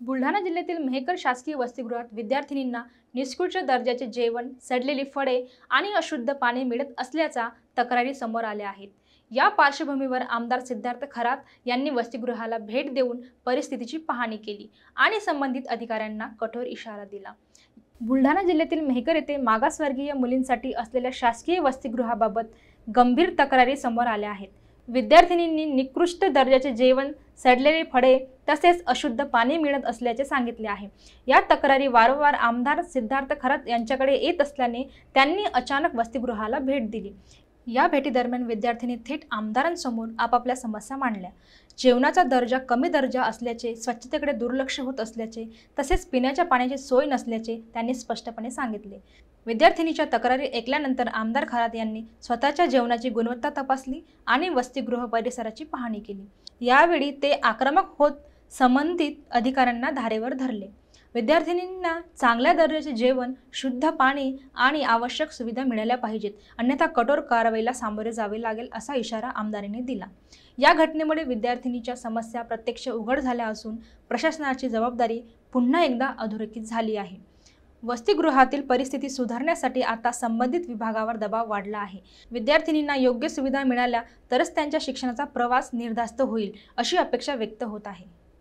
बुलढाणा जिल्ह्यातील मेहकर शासकीय वसतिगृहात विद्यार्थिनींना निकृष्ट दर्जाचे जेवण, सडलेली फळे आणि अशुद्ध पाणी मिळत असल्याच्या तक्रारी समोर आल्या आहेत। या पार्श्वभूमीवर आमदार सिद्धार्थ खरात यांनी वसतिगृहाला भेट देऊन परिस्थितीची पाहणी केली आणि संबंधित अधिकाऱ्यांना कठोर इशारा दिला। बुलढाणा जिल्ह्यातील मेहकर येथे मागासवर्गीय मुलींसाठी असलेल्या शासकीय वसतिगृहाबाबत गंभीर तक्रारी समोर आल्या आहेत। विद्यार्थिनींनी निकृष्ट दर्जाचे जेवण, सडलेली फळे तसेच अशुद्ध पाणी मिळत असल्याचे सांगितले आहे। या तक्रारी वारंवार आमदार सिद्धार्थ खरात यांच्याकडे येत असल्याने त्यांनी अचानक वसतिगृहाला भेट दिली। या भेटीदरम्यान विद्यार्थिनी थेट आमदारांसमोर आपापल्या समस्या मांडल्या। जेवणाचा दर्जा कमी दर्जा असल्याचे, स्वच्छतेकडे दुर्लक्ष होत असल्याचे तसेच पिण्याच्या पाण्याची सोय नसल्याचे त्यांनी स्पष्टपणे सांगितले। विद्यार्थिनीच्या तक्रारी ऐकल्यानंतर आमदार खरात यांनी स्वतःच्या जेवणाची गुणवत्ता तपासली आणि वसतिगृह परिसराची पाहणी केली। यावेळी ते आक्रमक होत संबंधित अधिकाऱ्यांना धारेवर धरले। विद्यार्थिनींना चांगल्या दर्जाचे जेवण, शुद्ध पाणी आणि आवश्यक सुविधा मिळाल्या पाहिजेत, अन्यथा कठोर कारवाईला सामोरे जावे लागेल असा इशारा आमदारांनी दिला। या घटनेमुळे विद्यार्थिनीच्या समस्या प्रत्यक्ष उघड झाल्या असून प्रशासनाची जबाबदारी पुन्हा एकदा अधोरेखित झाली आहे। वसतिगृहातील परिस्थिती सुधारण्यासाठी आता संबंधित विभागावर दबाव वाढला आहे। विद्यार्थिनींना योग्य सुविधा मिळाल्या तरच त्यांच्या शिक्षणाचा प्रवास निर्धास्त होईल अशी अपेक्षा व्यक्त होत आहे।